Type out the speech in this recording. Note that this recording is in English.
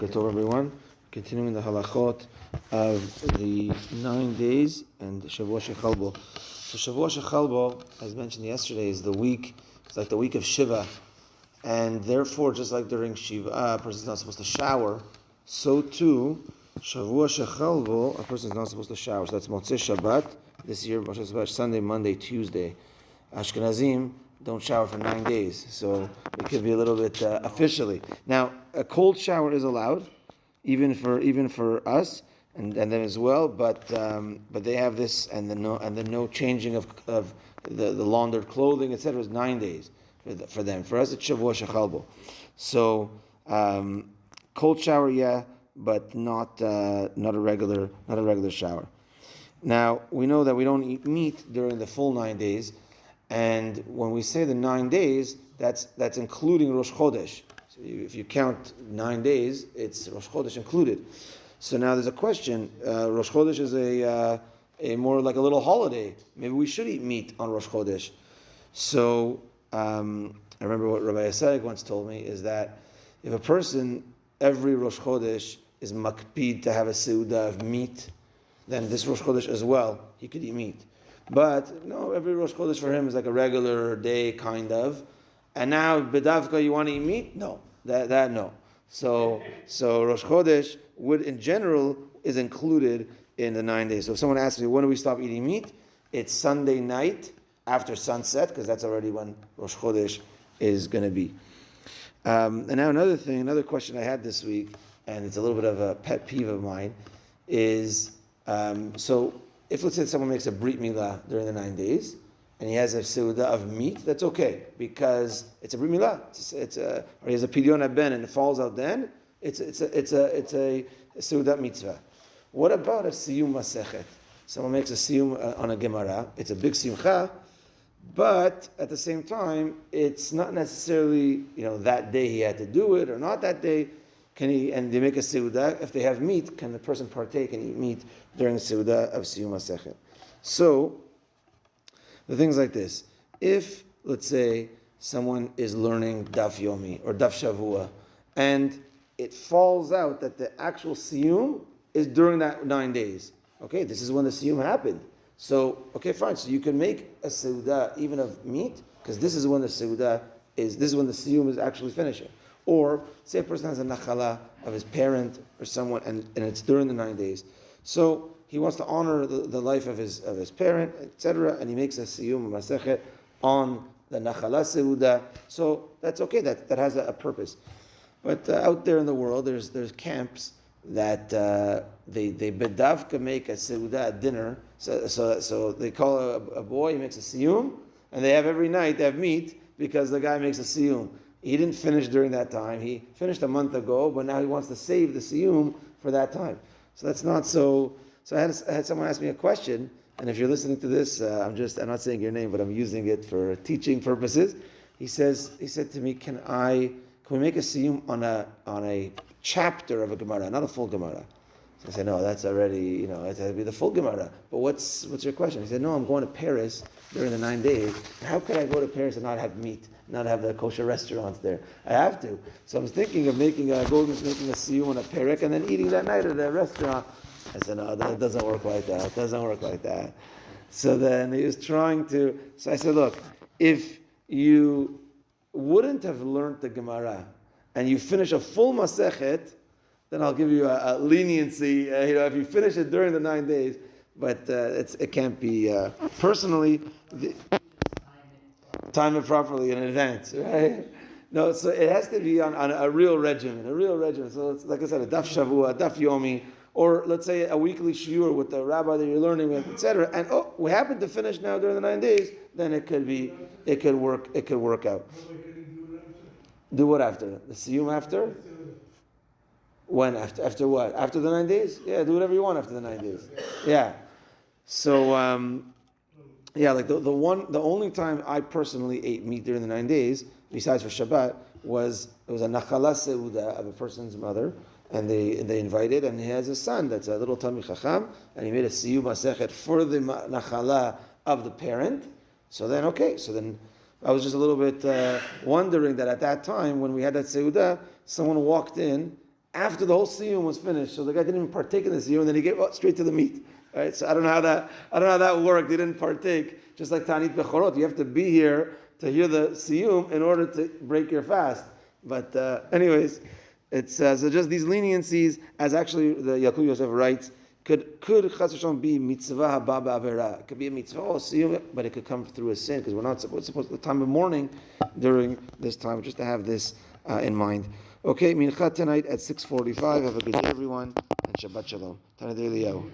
Boker Tov, everyone. Continuing the halachot of the 9 days and Shavua Shechalbo. So Shavua Shechalbo, as mentioned yesterday, is the week. It's like the week of Shiva, and therefore, just like during Shiva, a person is not supposed to shower. So too, Shavua Shechalbo, a person is not supposed to shower. So that's Motzei Shabbat this year. Motzei Shabbat, Sunday, Monday, Tuesday. Ashkenazim don't shower for 9 days, so it could be a little bit officially. Now, a cold shower is allowed, even for us, and them as well. But they have this, and the no changing of the laundered clothing, etc. is 9 days for them. For us, it's Shavua Shechalbo. So cold shower, yeah, but not a regular shower. Now we know that we don't eat meat during the full 9 days. And when we say the 9 days, that's including Rosh Chodesh. So if you count 9 days, it's Rosh Chodesh included. So now there's a question. Rosh Chodesh is a more like a little holiday. Maybe we should eat meat on Rosh Chodesh. So I remember what Rabbi Yisrael once told me is that if a person every Rosh Chodesh is makpid to have a seudah of meat, then this Rosh Chodesh as well, he could eat meat. But no, every Rosh Chodesh for him is like a regular day, kind of. And now, B'davka, you want to eat meat? No, that no. So Rosh Chodesh would, in general, is included in the 9 days. So if someone asks me, when do we stop eating meat? It's Sunday night after sunset, because that's already when Rosh Chodesh is going to be. And now another question I had this week, and it's a little bit of a pet peeve of mine, is so. If let's say someone makes a brit milah during the 9 days and he has a seudah of meat, that's okay because it's a brit milah. Or he has a pidyon ben and it falls out then. It's a seudah mitzvah. What about a siyum masechet? Someone makes a siyum on a gemara. It's a big simcha, but at the same time, it's not necessarily that day he had to do it or not that day. And they make a seudah, if they have meat, can the person partake and eat meat during the seudah of Siyum HaSechet? So, the things like this. If, let's say, someone is learning Daf Yomi or Daf Shavua, and it falls out that the actual Siyum is during that 9 days. Okay, this is when the Siyum happened. So, okay, fine. So you can make a seudah even of meat, because this is when the seudah is, this is when the Siyum is actually finishing. Or say a person has a nachala of his parent or someone, and it's during the 9 days. So he wants to honor the life of his parent, etc., and he makes a siyum masechet on the nachala seudah. So that's okay. That has a purpose. But out there in the world, there's camps that they bedavka make a seudah at dinner. So they call a boy, he makes a siyum, and they have every night they have meat because the guy makes a siyum. He didn't finish during that time. He finished a month ago, but now he wants to save the siyum for that time. So that's not so. So I had someone ask me a question, and if you're listening to this, I'm not saying your name, but I'm using it for teaching purposes. He said to me, can we make a siyum on a chapter of a Gemara, not a full Gemara? So I said, no, that's already, it has to be the full Gemara. But what's your question? He said, no, I'm going to Paris during the 9 days. How could I go to Paris and not have meat, not have the kosher restaurants there? I have to. So I was thinking of making a siyum on a perek and then eating that night at a restaurant. I said, no, that doesn't work like that. It doesn't work like that. So then he was trying to, so I said, look, if you wouldn't have learned the Gemara and you finish a full masechet, then I'll give you a leniency, if you finish it during the 9 days. But it can't be, personally, time it properly in advance, right? No, so it has to be on a real regimen, So it's, like I said, a Daf Shavua, a Daf Yomi, or let's say a weekly shiur with the rabbi that you're learning with, etc. And we happen to finish now during the 9 days, then it could work out. Do what after? The siyum after? When? After what? After the 9 days? Yeah, do whatever you want after the 9 days. Yeah. So, like the only time I personally ate meat during the 9 days, besides for Shabbat, it was a nachala seudah of a person's mother, and they invited, and he has a son that's a little Talmid Chacham, and he made a siyum masechet for the nachala of the parent. So then I was just a little bit wondering that at that time when we had that seudah, someone walked in after the whole siyum was finished. So the guy didn't even partake in the siyum, and then he gave straight to the meat. Right? So I don't know how that worked. He didn't partake. Just like Tanit Bechorot, you have to be here to hear the siyum in order to break your fast. But anyways, it's so just these leniencies, as actually the Yaakov Yosef writes, could Chas v'Shalom be mitzvah haba ba'avera? It could be a mitzvah siyum, but it could come through a sin, because we're not supposed at the time of mourning during this time, just to have this in mind. Okay, mincha tonight at 6:45. Have a good day, everyone, and Shabbat Shalom. Tanadei Eliyahu.